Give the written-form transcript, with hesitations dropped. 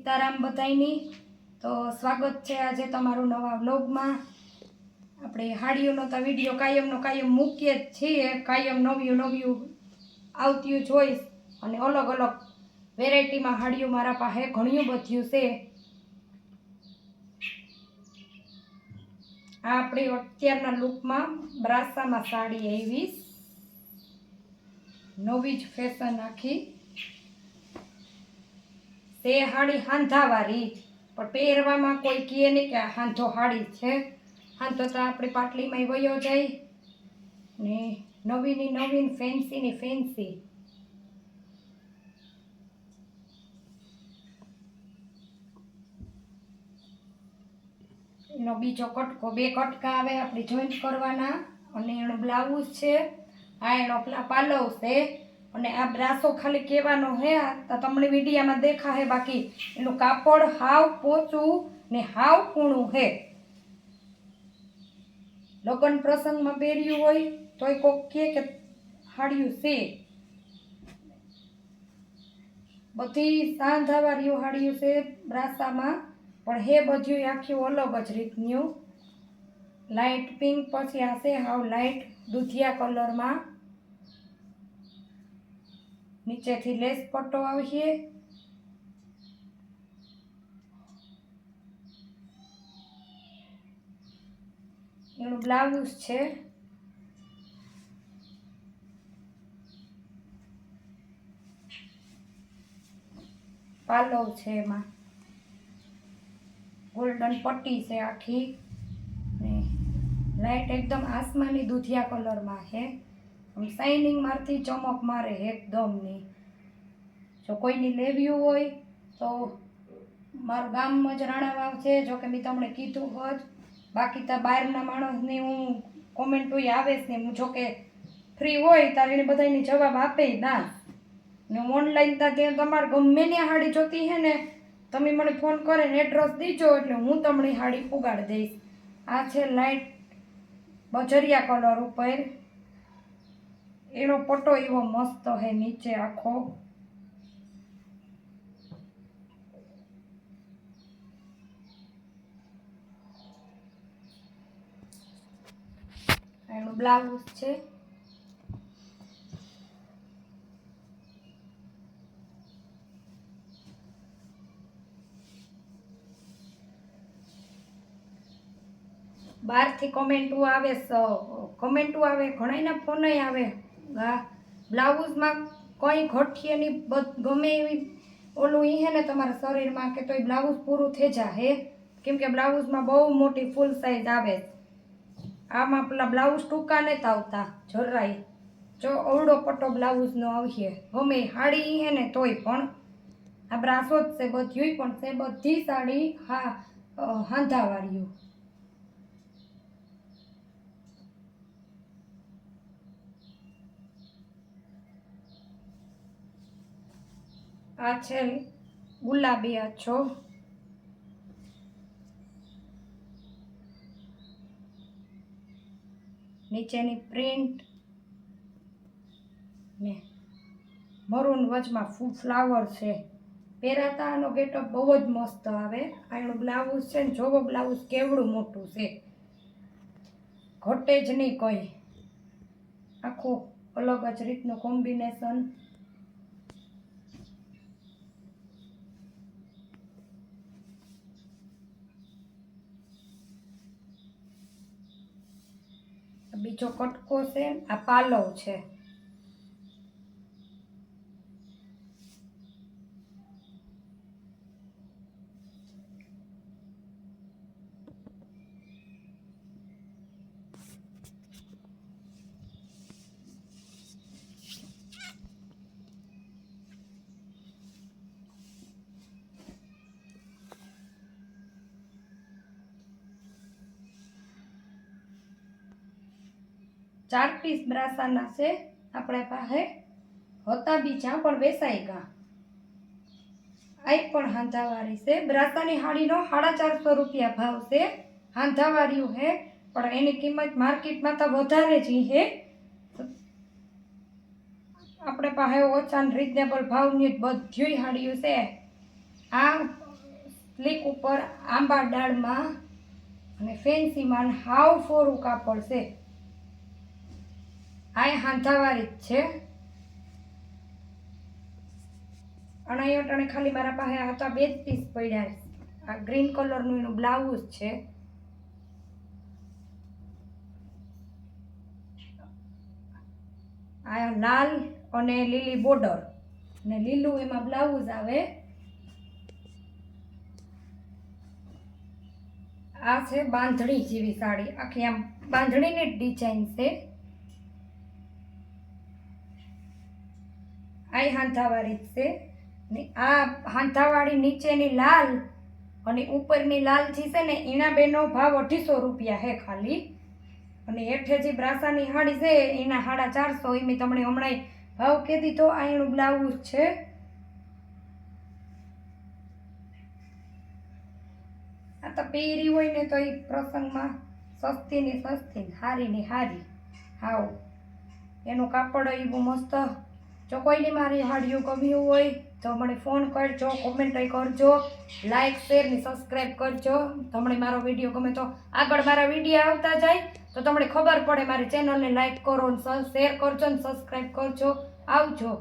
સીતારામ બધાયની। તો સ્વાગત છે આજે તમારું નવા વ્લોગમાં। આપણે હાડીઓનો તો વિડીયો કાયમ મૂકીએ જ છીએ, કાયમ નવ્યું આવતું જ હોય અને અલગ અલગ વેરાયટીમાં હાડીઓ મારા પાસે ઘણું બધું છે। આ આપણી અત્યારના લુકમાં બ્રાસામાં સાડી આવી, નવી જ ફેશન આખી તે હાડી હાંધાવાળી, પણ પહેરવામાં કોઈ કહે નહીં કે હાંધો હાડી છે। હાંધો તો આપણી પાટલીમાં વયો જાય ને નવીની નવીન ફેન્સીની ફેન્સી। એનો બીજો કટકો, બે કટકા આવે આપણે જોઈન્ટ કરવાના, અને એનો બ્લાઉઝ છે, આ એનો પાલવ છે, અને આ બ્રાસો ખાલી કહેવાનો હે તો તમને વિડીયામાં દેખાશે, બાકી એનું કાપડ હાવ પોચું ને હાવ કૂણું હે। લગ્ન પ્રસંગમાં પહેર્યું હોય તોય કોક કહે કે હાડિયું છે। બધી સાંધાવાળી હાડિયું છે બ્રાસામાં, પણ હે બધું આખી અલગ જ રીતનું। લાઇટ પિંક, પછી આ છે હાવ લાઇટ દૂધિયા કલરમાં, નીચેથી લેસ પટ્ટો આવશે, એનું બ્લાઉઝ છે, પાલવ છે, એમાં ગોલ્ડન પટ્ટી છે આખી, ને લાઇટ એકદમ આસમાની દૂધિયા કલરમાં છે, શાઇનિંગ મારથી ચમક મારે એકદમની। જો કોઈની લેવી હોય તો મારું ગામ જ રાણાવાવ છે, જો કે મેં તમને કીધું હોત, બાકી તો બહારના માણસની હું કોમેન્ટો આવે જ ને, જો કે ફ્રી હોય ત્યારે એને બધાની જવાબ આપે ના, ને ઓનલાઈન ત્યાં તમારે ગમે ની હાડી જોતી હે ને, તમે મને ફોન કરીને એડ્રેસ દીજો એટલે હું તમને હાડી પુગાડી દઈશ। આ છે લાઇટ બજરિયા કલર ઉપર, એનો પટ્ટો એવો મસ્ત હે નીચે આખો, એનું બ્લાઉઝ છે, બહારથી કમેન્ટો આવે, ઘણાના ફોન આવે, બ્લાઉઝમાં કંઈ ઘટીએની ગમે એવી ઓલું હે ને તમારા શરીરમાં કે તોય બ્લાઉઝ પૂરું થઈ જાય, કેમ કે બ્લાઉઝમાં બહુ મોટી ફૂલ સાઈઝ આવે, આમાં પેલા બ્લાઉઝ ટૂંકા નથી આવતા જરાય, જો અવડો પટ્ટો બ્લાઉઝનો આવશે, ગમે હાડી હે ને તોય પણ આ બ્રાસો જ છે બધું, પણ છે બધી સાડી હાંધાવાળીઓ। આ છે ગુલાબી આછો, નીચેની પ્રિન્ટ ને મરૂન વચમાં ફ્લાવર છે, પહેરાતા આનો ગેટઅપ બહુ જ મસ્ત આવે। આ એનું બ્લાઉઝ છે ને, જોવો બ્લાઉઝ કેવડું મોટું છે, ઘટે જ નહીં કંઈ, આખું અલગ જ રીતનું કોમ્બિનેશન। બીજો કટકો છે, આ પાલવ છે, ચાર પીસ બ્રાસાના છે આપણે પાસે, હતા બીજા પણ વેસાઈ ગયા। આ પણ હાંધાવાળી છે, બ્રાસાની હાડીનો 450 રૂપિયા ભાવ છે, હાંધાવાળ્યું હે, પણ એની કિંમત માર્કેટમાં તો વધારે જ હે, આપણે પાસે ઓછા રીઝનેબલ ભાવની બધી હાડીઓ છે। આ સ્લીક ઉપર આંબા ડાળમાં અને ફેન્સીમાં હાવ ફોરું કાપડ છે. આ હાંધાવાળી જ છે. અને અહીંયા અટાણે ખાલી મારા પાસે હતા 2 જ પીસ પડ્યા. આ ગ્રીન કલરનું એનું બ્લાઉઝ છે. આ લાલ અને લીલી બોર્ડર ને લીલું એમાં બ્લાઉઝ આવે. આ છે બાંધણી જેવી સાડી, આખી આમ બાંધણીની જ ડિઝાઇન છે. આ હાંધાવાળી જ છે ને આ હાંધાવાળી નીચેની લાલ અને ઉપરની લાલ છે ને એના બેનો ભાવ 250 રૂપિયા છે ખાલી. અને હેઠે જે બ્રાસાની હાડી છે એના 450. એ મેં તમને હમણાં ભાવ કહી દીધો. આ એનું બ્લાઉઝ છે. આ તો પહેરી હોય ને તો એ પ્રસંગમાં સસ્તી ની સસ્તી, હારી ની હારી. હાવ એનું કાપડ એવું મસ્ત. જો કોઈની મારી હાડીઓ ગમ્યું હોય તો મને ફોન કરજો, કોમેન્ટ કરજો, લાઈક શેર ને સબસ્ક્રાઈબ કરજો. તમને મારો વિડીયો ગમે તો આગળ મારા વિડીયો આવતા જાય તો તમને ખબર પડે. મારી ચેનલને લાઈક કરો, શેર કરજો ને સબસ્ક્રાઈબ કરજો. આવજો.